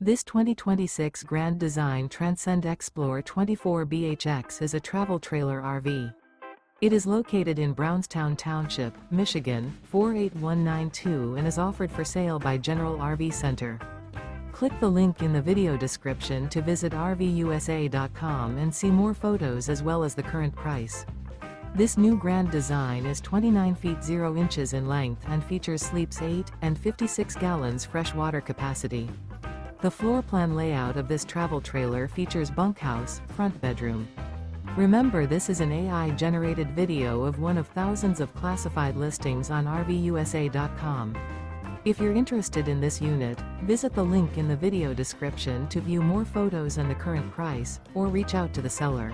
This 2026 Grand Design Transcend Xplor 24BHX is a travel trailer RV. It is located in Brownstown Township, Michigan, 48192 and is offered for sale by General RV Center. Click the link in the video description to visit RVUSA.com and see more photos as well as the current price. This new Grand Design is 29 feet 0 inches in length and features sleeps 8 and 56 gallons fresh water capacity. The floor plan layout of this travel trailer features bunkhouse, front bedroom. Remember, this is an AI-generated video of one of thousands of classified listings on RVUSA.com. If you're interested in this unit, visit the link in the video description to view more photos and the current price, or reach out to the seller.